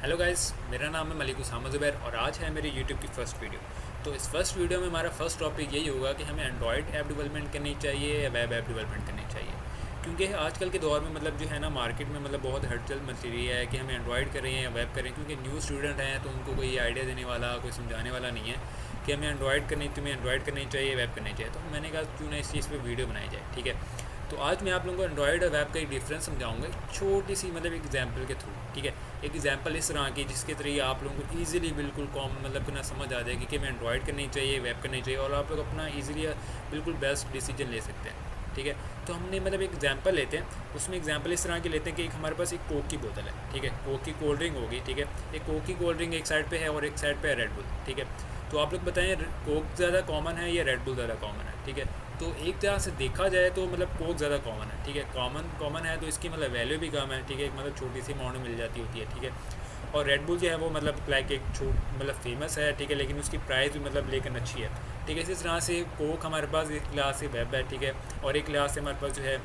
Hello guys, मेरा नाम है मलिक उसामा ज़ुबैर और आज है मेरी यूट्यूब की फ़र्स्ट वीडियो। तो इस फर्स्ट वीडियो में हमारा फर्स्ट टॉपिक यही होगा कि हमें एंड्रॉयड ऐप डेवलपमेंट करनी चाहिए या वेब ऐप डेवलपमेंट करनी चाहिए। क्योंकि आजकल के दौर में जो है ना, मार्केट में बहुत हलचल मच रही है कि हमें एंड्रॉयड करें या वेब करें। क्योंकि न्यू स्टूडेंट हैं तो उनको कोई आइडिया देने वाला, कोई समझाने वाला नहीं है कि हमें तुम्हें एंड्रॉयड करनी चाहिए, वेब करनी चाहिए। तो मैंने कहा क्यों ना इस चीज़ पर वीडियो बनाई जाए। ठीक है, तो आज मैं आप लोगों को एंड्रॉयड और वेब का एक डिफरेंस समझाऊंगा, एक छोटी सी एग्जांपल के थ्रू। ठीक है, एक एग्जांपल इस तरह की जिसके जरिए आप लोगों को ईजिली बिल्कुल कॉम कि ना समझ आ जाएगी कि मैं एंड्रॉयड करनी चाहिए, वेब करनी चाहिए, और आप लोग अपना ईजिली बिल्कुल बेस्ट डिसीजन ले सकते हैं। ठीक है, तो हमने एक एग्जांपल लेते हैं। उसमें एग्जांपल इस तरह की लेते हैं कि एक हमारे पास एक कोक की बोतल है। ठीक है, कोक की कोल्ड ड्रिंक होगी। ठीक है, एक कोक की कोल्ड ड्रिंक एक साइड पे है और एक साइड पे है रेड बुल। ठीक है, तो आप लोग बताएं कोक ज़्यादा कॉमन है या रेड बुल ज़्यादा कॉमन है। ठीक है, तो एक तरह से देखा जाए तो कोक ज़्यादा कॉमन है। ठीक है, कॉमन है तो इसकी वैल्यू भी कम है। ठीक है, छोटी सी अमाउंट में मिल जाती होती है। ठीक है, और रेड बुल जो है वो लाइक एक फेमस है। ठीक है, लेकिन उसकी प्राइस भी लेकिन अच्छी है। ठीक है, इसी तरह से कोक हमारे पास एक क्लास से वेब है। ठीक है, और एक क्लास से हमारे पास जो है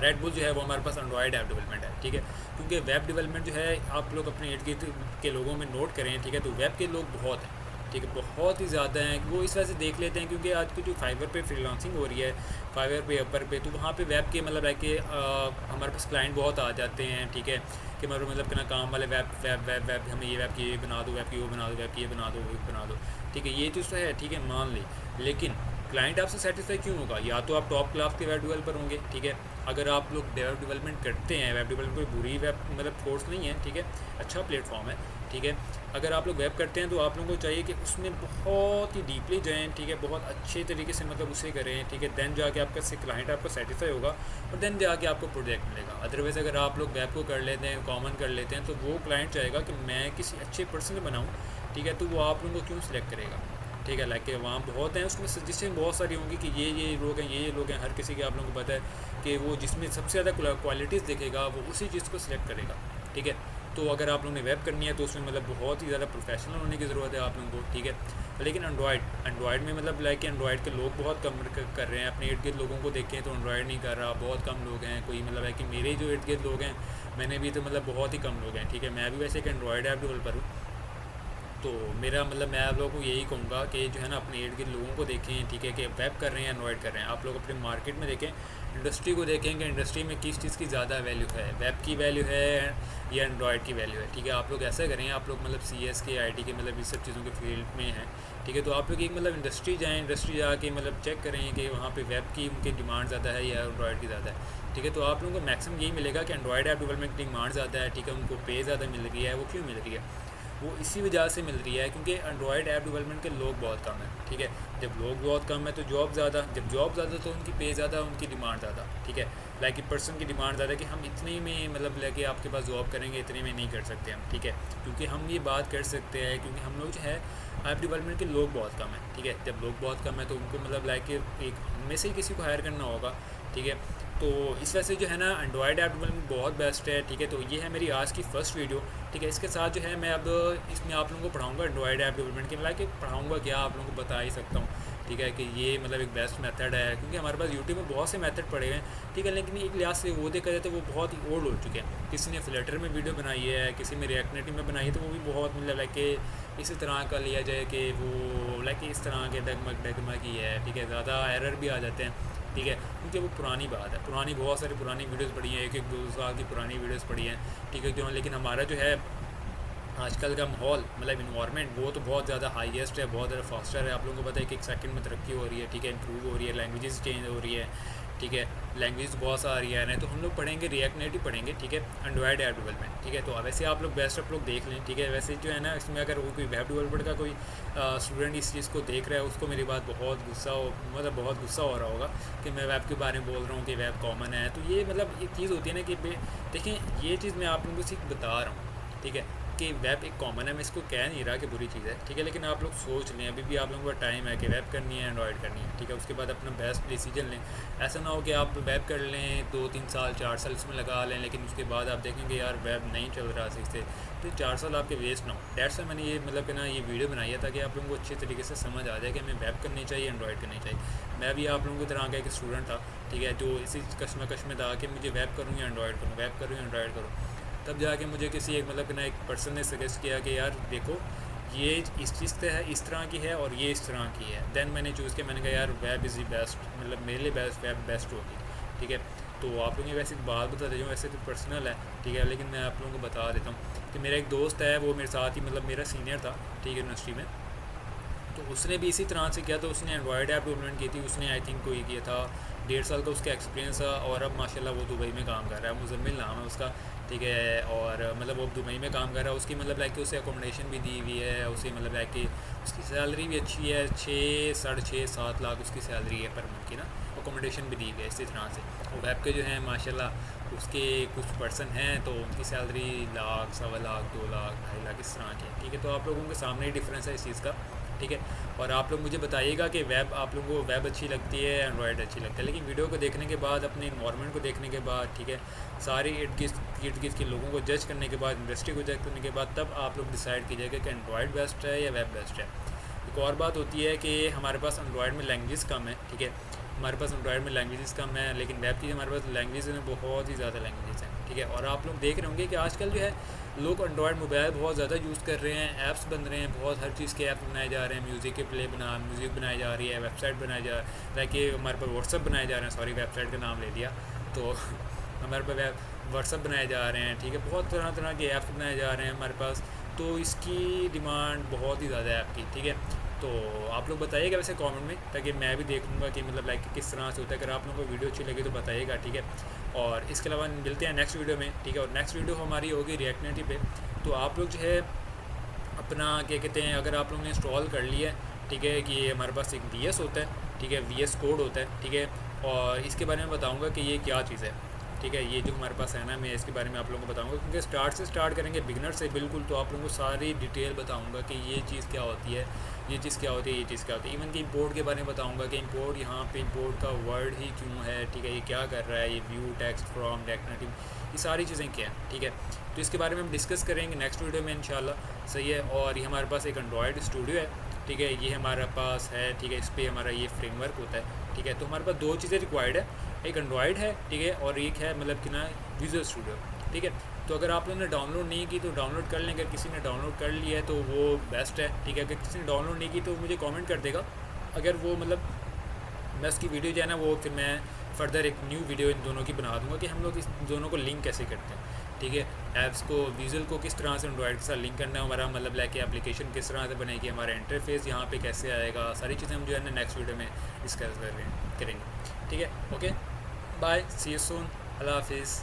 रेड बुल जो है वो हमारे पास एंड्रॉयड ऐप डेवलपमेंट है। ठीक है, क्योंकि वेब डेवलपमेंट जो है आप लोग अपने इर्द गिर्द के लोगों में नोट करें। ठीक है, तो वेब के लोग बहुत हैं। ठीक है, बहुत ही ज़्यादा हैं। वो इस वजह से देख लेते हैं क्योंकि आज की जो फाइवर पे फ्रीलांसिंग हो रही है, फाइवर पे, अपर पे, तो वहाँ पे वेब के है कि हमारे पास क्लाइंट बहुत आ जाते हैं। ठीक है, कि कि ना काम वाले वेब वेब वेब वेब हमें ये वेब की ये बना दो, वेब की वो बना दो, वेब की ये बना दो, वो बना दो। ठीक है, ये चीज़ तो है। ठीक है, मान ली, लेकिन क्लाइंट आपसे सेटिस्फाई क्यों होगा? या तो आप टॉप क्लास के वेब डेवलपर होंगे। ठीक है, अगर आप लोग वेब डेवलपमेंट करते हैं, वेब डेवलपमेंट कोई बुरी वेब कोर्स नहीं है। ठीक है, अच्छा प्लेटफॉर्म है। ठीक है, अगर आप लोग वेब करते हैं तो आप लोगों को चाहिए कि उसमें बहुत ही डीपली जाएँ। ठीक है, बहुत अच्छे तरीके से उसे करें। ठीक है, देन जाके आपका से क्लाइंट आपको सेटिस्फाई होगा और देन जाके आपको प्रोजेक्ट मिलेगा। अदरवाइज़ अगर आप लोग वेब को कर लेते हैं, कॉमन कर लेते हैं, तो वो क्लाइंट चाहेगा कि मैं किसी अच्छे पर्सन को बनाऊँ। ठीक है, तो वो आप लोगों को क्यों सिलेक्ट करेगा? ठीक है, लाइक वहाँ बहुत हैं, उसमें सजेशन बहुत सारी होंगी कि ये लोग हैं, ये लोग हैं। हर किसी के आप लोगों को पता है कि वो जिसमें सबसे ज़्यादा क्वालिटीज़ देखेगा वो उसी चीज़ को सिलेक्ट करेगा। ठीक है, तो अगर आप लोगों ने वेब करनी है तो उसमें बहुत ही ज़्यादा प्रोफेशनल होने की ज़रूरत है आप लोगों को। ठीक है, लेकिन एंड्रॉयड में लाइक एंड्रॉयड के लोग बहुत कम कर रहे हैं। अपने इर्द गिर्द लोगों को देखें तो एंड्रॉयड नहीं कर रहा, बहुत कम लोग हैं। कोई है कि मेरे जो इर्द गिर्द लोग हैं, मैंने भी तो बहुत ही कम लोग हैं। ठीक है, मैं भी वैसे एक एंड्रॉयड ऐप डेवलपर हूँ। तो मेरा मैं आप लोगों को यही कहूँगा कि जो है ना, अपने इर्द गिर्द लोगों को देखें। ठीक है, कि वेब कर रहे हैं, एंड्रॉयड कर रहे हैं। आप लोग अपने मार्केट में देखें, इंडस्ट्री को देखें कि इंडस्ट्री में किस चीज़ की ज़्यादा वैल्यू है, वेब की वैल्यू है या एंड्रॉयड की वैल्यू है। ठीक है, आप लोग ऐसा करें, आप लोग CS के IT के इस सब चीज़ों के फील्ड में हैं। ठीक है, तो आप लोग एक इंडस्ट्री जाएँ, इंडस्ट्री जाके चेक करें कि वहाँ पे वेब की उनकी डिमांड ज़्यादा है या एंड्रॉयड की ज़्यादा है। ठीक है, तो आप लोगों को मैक्सिमम यही मिलेगा कि एंड्रॉयड ऐप डेवलपमेंट की डिमांड ज़्यादा है। ठीक है, उनको पे ज़्यादा मिल रही है। वो क्यों मिल रही है? वो इसी वजह से मिल रही है क्योंकि एंड्रॉयड ऐप डेवलपमेंट के लोग बहुत कम हैं। ठीक है, जब लोग बहुत कम है तो जॉब ज़्यादा, जब जॉब ज़्यादा तो उनकी पे ज़्यादा, उनकी डिमांड ज़्यादा। ठीक है, लाइक ए पर्सन की डिमांड ज़्यादा कि हम इतने में लेके आपके पास जॉब करेंगे, इतने में नहीं कर सकते हम। ठीक है, क्योंकि हम ये बात कर सकते हैं क्योंकि हम लोग जो है ऐप डेवलपमेंट के लोग बहुत कम हैं। ठीक है, जब लोग बहुत कम है तो उनको लाइक एक में से ही किसी को हायर करना होगा। ठीक है, तो इस वजह से जो है ना, एंड्रॉयड ऐप डेवलपमेंट बहुत बेस्ट है। ठीक है, तो ये है मेरी आज की फ़र्स्ट वीडियो। ठीक है, इसके साथ जो है मैं अब इसमें आप लोगों को पढ़ाऊँगा एंड्रॉयड ऐप डेवलपमेंट के, कि पढ़ाऊँगा क्या, आप लोगों को बता ही सकता हूँ। ठीक है, कि ये एक बेस्ट मेथड है क्योंकि हमारे पास यूट्यूब में बहुत से मेथड पड़े हुए हैं। ठीक है, लेकिन एक लिहाज से वो देखा जाए तो वो बहुत ही ओल्ड हो चुके हैं। किसी ने फ्लटर में वीडियो बनाई है, किसी ने रिएक्ट नेटिव में बनाई है, तो वो भी बहुत लाइक इसी तरह का लिया जाए कि वो लाइक इस तरह के डगमग ही है। ठीक है, ज़्यादा एरर भी आ जाते हैं। ठीक है, क्योंकि वो पुरानी बात है, पुरानी बहुत सारी पुरानी वीडियोस पड़ी हैं, एक 2 साल की पुरानी वीडियोस पड़ी हैं। ठीक है, क्यों, लेकिन हमारा जो है आजकल का माहौल इन्वायरमेंट वो तो बहुत ज़्यादा हाईएस्ट है, बहुत ज़्यादा फास्टर है। आप लोगों को पता है कि एक सेकंड में तरक्की हो रही है। ठीक है, इंप्रूव हो रही है, लैंग्वेजेस चेंज हो रही है। ठीक है, लैंग्वेज बहुत सारी आ रही है, तो हम लोग पढ़ेंगे रिएक्ट नेटिव पढ़ेंगे। ठीक है, एंड्रॉयड ऐप डेवलपमेंट। ठीक है, तो वैसे आप लोग बेस्ट आप लोग देख लें। ठीक है, वैसे जो है ना, इसमें अगर वो कोई वेब डेवलपर का कोई स्टूडेंट इस चीज़ को देख रहा है, उसको मेरी बात बहुत गुस्सा हो बहुत गुस्सा हो रहा होगा कि मैं वेब के बारे में बोल रहा हूँ कि वेब कॉमन है। तो ये एक चीज़ होती है ना कि देखें, ये चीज़ मैं आप लोगों को सिर्फ बता रहा हूँ। ठीक है, कि वेब एक कॉमन है, मैं इसको कह नहीं रहा कि बुरी चीज़ है। ठीक है, लेकिन आप लोग सोच लें, अभी भी आप लोगों का टाइम है कि वेब करनी है, एंड्रॉयड करनी है। ठीक है, उसके बाद अपना बेस्ट डिसीजन लें। ऐसा ना हो कि आप वेब कर लें, 2-3 साल 4 साल इसमें लगा लें, लेकिन उसके बाद आप देखेंगे यार वेब नहीं चल रहा सही से, तो 4 साल आपके वेस्ट ना हो। डेट्स से मैंने ये कि ना, ये वीडियो बनाई है ताकि आप लोगों को अच्छे तरीके से समझ आ जाए कि हमें वेब करनी चाहिए, एंड्रॉयड करनी चाहिए। मैं भी आप लोगों की तरह का एक स्टूडेंट था। ठीक है, जो इसी कश्मकश में था कि मुझे वेब करूँ या एंड्रॉयड करूँ, वेब करूँ या एंड्रॉयड करूँ। तब जाके मुझे किसी एक मतलब ना एक पर्सन ने सजेस्ट किया कि यार देखो ये इस चीज़ से है, इस तरह की है और ये इस तरह की है। देन मैंने चूज़ किया, मैंने कहा यार वेब इज़ दी बेस्ट, मतलब मेरे लिए वेब बेस्ट होगी। ठीक है, तो आप लोगों की वैसे एक बात बता देता हूँ, वैसे तो पर्सनल है, ठीक है, लेकिन मैं आप लोगों को बता देता हूँ कि मेरा एक दोस्त है, वो मेरे साथ ही मतलब मेरा सीनियर था, ठीक है, यूनिवर्सिटी में। तो उसने भी इसी तरह से किया, तो उसने एंड्रॉयड ऐप डेवलपमेंट की थी। उसने आई थिंक कोई किया था 1.5 साल का उसका एक्सपीरियंस था, और अब माशाल्लाह वो दुबई में काम कर रहा है। मुजम्मिल नाम है उसका, ठीक है, और मतलब वो दुबई में काम कर रहा है। उसकी मतलब लाइक उसे अकोमोडेशन भी दी हुई है, उसे मतलब लाइक कि उसकी सैलरी भी अच्छी है, 6 साढ़े 6 7 लाख उसकी सैलरी है पर मंथ की ना। अकोमोडेशन भी दी हुई है इसी तरह से। और वेब के जो हैं माशाल्लाह उसके कुछ पर्सन हैं तो उनकी सैलरी लाख, 1.25 लाख, 2 लाख, 2.5 लाख इस तरह की है। ठीक है, तो आप लोगों के सामने ही डिफरेंस है इस चीज़ का। ठीक है, और आप लोग मुझे बताइएगा कि वेब आप लोगों को वेब अच्छी लगती है, एंड्रॉयड अच्छी लगती है। लेकिन वीडियो को देखने के बाद, अपने इन्वायरमेंट को देखने के बाद, ठीक है, सारे इर्द गिर्द के लोगों को जज करने के बाद, इंडस्ट्री को जज करने के बाद, तब आप लोग डिसाइड कीजिएगा कि एंड्रॉयड बेस्ट है या वेब बेस्ट है। एक और बात होती है कि हमारे पास एंड्रॉयड में लैंग्वेज कम है, ठीक है, हमारे पास एंड्रॉयड में लैंग्वेजेस कम है, लेकिन वेब की हमारे पास लैंग्वेज में बहुत ही ज़्यादा लैंग्वेजेस हैं। ठीक है, और आप लोग देख रहे होंगे कि आजकल जो है लोग एंड्रॉयड मोबाइल बहुत ज़्यादा यूज़ कर रहे हैं, ऐप्स बन रहे हैं, बहुत हर चीज़ के ऐप बनाए जा रहे हैं, म्यूज़िक बनाई जा रही है, वेबसाइट बनाई जा रही है, कि हमारे पास व्हाट्सअप बनाए जा रहे हैं, सॉरी वेबसाइट का नाम ले लिया तो हमारे पास व्हाट्सअप बनाए जा रहे हैं। ठीक है, बहुत तरह तरह के ऐप्स बनाए जा रहे हैं हमारे पास, तो इसकी डिमांड बहुत ही ज़्यादा है ऐप की। ठीक है, तो आप लोग बताइएगा वैसे कमेंट में, ताकि मैं भी देख लूँगा कि मतलब लाइक किस तरह से होता है। अगर आप लोगों को वीडियो अच्छी लगी तो बताइएगा, ठीक है। और इसके अलावा मिलते हैं नेक्स्ट वीडियो में, ठीक है। और नेक्स्ट वीडियो हमारी होगी रिएक्ट नेटिव पे। तो आप लोग जो है अपना क्या कहते हैं, अगर आप लोगों ने इंस्टॉल कर लिया है, ठीक है, कि हमारे पास एक वी होता है, ठीक है, वी कोड होता है, ठीक है, और इसके बारे में बताऊँगा कि ये क्या चीज़ है। ठीक है, ये जो हमारे पास है ना, मैं इसके बारे में आप लोगों को बताऊंगा, क्योंकि स्टार्ट करेंगे बिगनर से बिल्कुल, तो आप लोगों को सारी डिटेल बताऊंगा कि ये चीज़ क्या होती है, ये चीज़ क्या होती है, ये चीज़ क्या होती है। इवन कि इंपोर्ट के बारे में बताऊंगा कि इंपोर्ट, यहाँ पे इंपोर्ट का वर्ड ही क्यों है, ठीक है, ये क्या कर रहा है, ये व्यू, टेक्स्ट, फ्रॉम, डेक्नेटिव, ये सारी चीज़ें क्या हैं। ठीक है, तो इसके बारे में हम डिस्कस करेंगे नेक्स्ट वीडियो में इंशाल्लाह, सही है। और ये हमारे पास एक एंड्रॉयड स्टूडियो है, ठीक है, ये हमारे पास है, ठीक है, इस पर हमारा ये फ्रेमवर्क होता है। ठीक है, तो हमारे पास 2 चीज़ें रिक्वायर्ड है, एक एंड्रॉयड है, ठीक है, और एक है मतलब कि ना विजुअल स्टूडियो। ठीक है, तो अगर आप लोगों ने डाउनलोड नहीं की तो डाउनलोड कर लें, अगर किसी ने डाउनलोड कर लिया है तो वो बेस्ट है। ठीक है, अगर किसी ने डाउनलोड नहीं की तो मुझे कमेंट कर देगा, अगर वो मतलब मैं उसकी वीडियो जो है ना, वो फिर मैं फर्दर एक न्यू वीडियो इन दोनों की बना दूंगा कि हम लोग इस दोनों को लिंक कैसे करते हैं। ठीक है, ऐप्स को, विजुअल को किस तरह से एंड्रॉयड के साथ लिंक करना है, हमारा मतलब लाइक एप्लीकेशन किस तरह से बनेगी, हमारा इंटरफेस यहाँ पे कैसे आएगा, सारी चीज़ें हम जो है ना नेक्स्ट वीडियो में डिस्कस करेंगे। ठीक है, okay, bye, see you soon, अल्लाह हाफिज़।